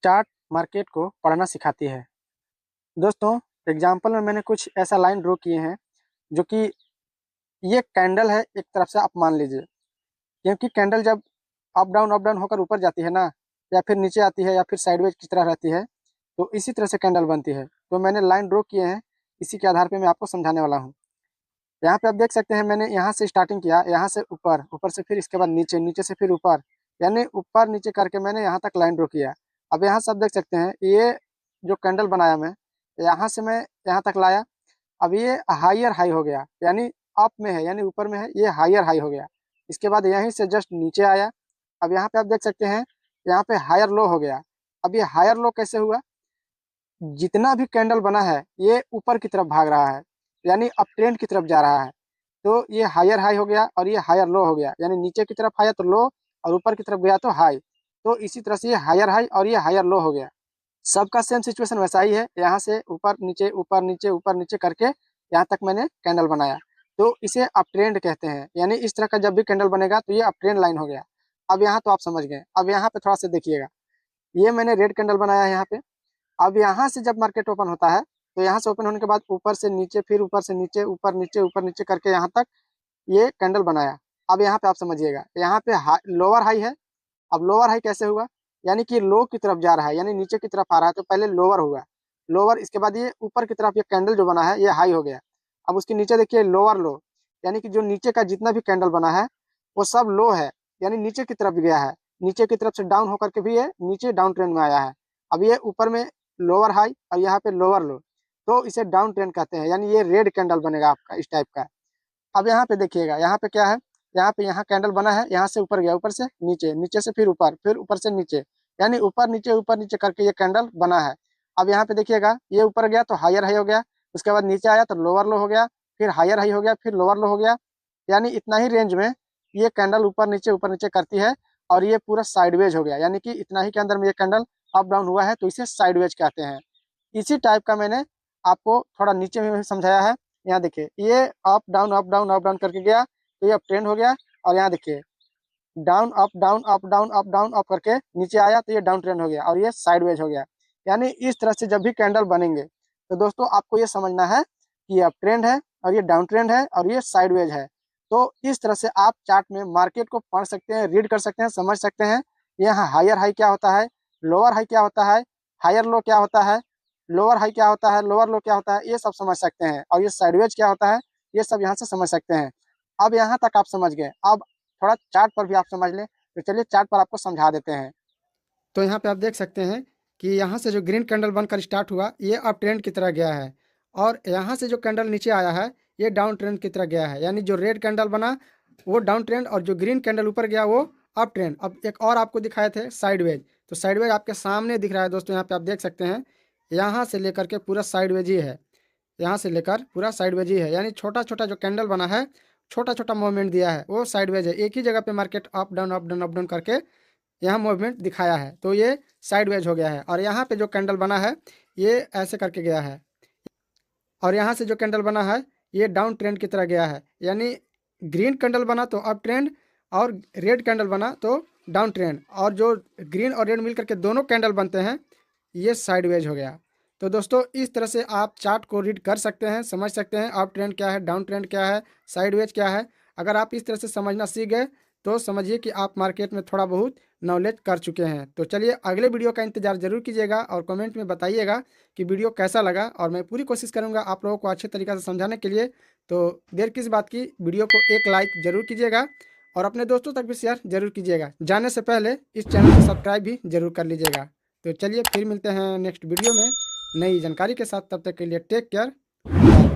Chart market को पढ़ना सिखाती है। दोस्तों, एग्जाम्पल में मैंने कुछ ऐसा लाइन ड्रॉ किए हैं जो कि ये कैंडल है, एक तरफ से आप मान लीजिए, क्योंकि कैंडल जब अप डाउन होकर ऊपर जाती है ना, या फिर नीचे आती है, या फिर साइडवेज की तरह रहती है, तो इसी तरह से कैंडल बनती है। तो मैंने लाइन ड्रॉ किए हैं, इसी के आधार पे मैं आपको समझाने वाला हूँ। यहाँ पे आप देख सकते हैं, मैंने यहाँ से स्टार्टिंग किया, यहाँ से ऊपर, ऊपर से फिर इसके बाद नीचे, नीचे से फिर ऊपर, यानी ऊपर नीचे करके मैंने यहाँ तक लाइन ड्रॉ किया। अब यहाँ से आप देख सकते हैं, ये जो कैंडल बनाया मैं, यहाँ से मैं यहाँ तक लाया। अब ये हायर हाई हो गया, यानी अप में है, यानी ऊपर में है, ये हायर हाई हो गया। इसके बाद यहीं से जस्ट नीचे आया। अब यहाँ पे आप देख सकते हैं, यहाँ पे हायर लो हो गया। अब ये हायर लो कैसे हुआ? जितना भी कैंडल बना है ये ऊपर की तरफ भाग रहा है, यानी अप ट्रेंड की तरफ जा रहा है। तो ये हायर हाई हो गया और ये हायर लो हो गया, यानी नीचे की तरफ आया तो लो और ऊपर की तरफ गया तो हाई। तो इसी तरह से ये हायर हाई और ये हायर लो हो गया। सबका सेम सिचुएशन वैसा ही है, यहाँ से ऊपर नीचे ऊपर नीचे ऊपर नीचे करके यहाँ तक मैंने कैंडल बनाया। तो इसे अप ट्रेंड कहते हैं, यानी इस तरह का जब भी कैंडल बनेगा तो ये अप ट्रेंड लाइन हो गया। अब यहाँ तो आप समझ गए। अब यहाँ पे थोड़ा सा देखिएगा, ये मैंने रेड कैंडल बनाया है यहाँ पे। अब यहाँ से जब मार्केट ओपन होता है, तो यहाँ से ओपन होने के बाद ऊपर से नीचे, फिर ऊपर से नीचे, ऊपर नीचे करके यहाँ तक ये कैंडल बनाया। अब यहाँ पे आप समझिएगा, यहाँ पे लोअर हाई है। अब लोअर हाई कैसे हुआ? यानी कि लो की तरफ जा रहा है, यानी नीचे की तरफ आ रहा है, तो पहले लोअर हुआ, लोअर, इसके बाद ये ऊपर की तरफ ये कैंडल जो बना है ये हाई हो गया। अब उसके नीचे देखिए लोअर लो, यानी कि जो नीचे का जितना भी कैंडल बना है वो सब लो है, यानी नीचे की तरफ गया है। नीचे की तरफ से डाउन होकर के भी ये नीचे डाउन ट्रेंड में आया है। अब ये ऊपर में लोअर हाई और यहाँ पे लोअर लो, तो इसे डाउन ट्रेंड कहते हैं, यानी ये रेड कैंडल बनेगा आपका इस टाइप का। अब यहाँ पे देखिएगा, यहाँ पे क्या है, यहाँ पे यहाँ कैंडल बना है, यहाँ से ऊपर गया, ऊपर से नीचे, नीचे से फिर ऊपर से नीचे, यानी ऊपर नीचे करके ये कैंडल बना है। अब यहाँ पे देखिएगा, ये ऊपर गया तो हायर हाई हो गया, उसके बाद नीचे आया तो लोअर लो हो गया, फिर हायर हाई हो गया, फिर लोअर लो हो गया, यानी इतना ही रेंज में ये कैंडल ऊपर नीचे करती है। और ये पूरा साइडवेज हो गया, यानी कि इतना ही के अंदर में ये कैंडल अप डाउन हुआ है, तो इसे साइडवेज कहते हैं। इसी टाइप का मैंने आपको थोड़ा नीचे में भी समझाया है। यहाँ देखिए, ये अप डाउन करके गया तो ये अप ट्रेंड हो गया। और यहाँ देखिए, down up down up down up down up करके नीचे आया तो ये डाउन ट्रेंड हो गया और ये साइडवेज हो गया। यानी इस तरह से जब भी कैंडल बनेंगे तो दोस्तों आपको ये समझना है कि ये अप ट्रेंड है और ये डाउन ट्रेंड है और ये साइडवेज है। तो इस तरह से आप चार्ट में मार्केट को पढ़ सकते हैं, रीड कर सकते हैं, समझ सकते हैं। यहाँ हायर हाई क्या होता है, लोअर हाई क्या होता है, हायर लो क्या होता है, लोअर हाई क्या होता है, लोअर लो क्या होता है, ये सब समझ सकते हैं। और ये साइडवेज क्या होता है, ये सब यहाँ से समझ सकते हैं। अब यहाँ तक आप समझ गए, अब थोड़ा चार्ट पर भी आप समझ लें, तो चलिए चार्ट पर आपको समझा देते हैं। तो यहाँ पे आप देख सकते हैं कि यहाँ से जो ग्रीन कैंडल बनकर स्टार्ट हुआ ये अप ट्रेंड की तरह गया है, और यहाँ से जो कैंडल नीचे आया है ये डाउन ट्रेंड की तरह गया है। यानी जो रेड कैंडल बना वो डाउन ट्रेंड और जो ग्रीन कैंडल ऊपर गया वो अप ट्रेंड। अब एक और आपको दिखाए थे साइडवेज, तो साइडवेज आपके सामने दिख रहा है दोस्तों। यहाँ पे आप देख सकते हैं, यहाँ से लेकर के पूरा साइडवेज ही है, यहाँ से लेकर पूरा साइडवेज ही है। यानी छोटा छोटा जो कैंडल बना है, छोटा छोटा मूवमेंट दिया है, वो साइडवेज है। एक ही जगह पे market up down up down up down करके यहाँ मूवमेंट दिखाया है, तो ये साइडवेज हो गया है। और यहाँ पे जो कैंडल बना है ये ऐसे करके गया है, और यहाँ से जो कैंडल बना है ये डाउन ट्रेंड की तरह गया है। यानी ग्रीन कैंडल बना तो अप ट्रेंड, और रेड कैंडल बना तो डाउन ट्रेंड, और जो ग्रीन और रेड मिल करके दोनों कैंडल बनते हैं ये साइडवेज हो गया। तो दोस्तों इस तरह से आप चार्ट को रीड कर सकते हैं, समझ सकते हैं अप ट्रेंड क्या है, डाउन ट्रेंड क्या है, साइडवेज क्या है। अगर आप इस तरह से समझना सीख गए तो समझिए कि आप मार्केट में थोड़ा बहुत नॉलेज कर चुके हैं। तो चलिए अगले वीडियो का इंतजार जरूर कीजिएगा और कमेंट में बताइएगा कि वीडियो कैसा लगा, और मैं पूरी कोशिश करूंगा आप लोगों को अच्छे तरीके से समझाने के लिए। तो देर किस बात की, वीडियो को एक लाइक जरूर कीजिएगा और अपने दोस्तों तक भी शेयर जरूर कीजिएगा। जाने से पहले इस चैनल को सब्सक्राइब भी जरूर कर लीजिएगा। तो चलिए फिर मिलते हैं नेक्स्ट वीडियो में नई जानकारी के साथ, तब तक के लिए टेक केयर।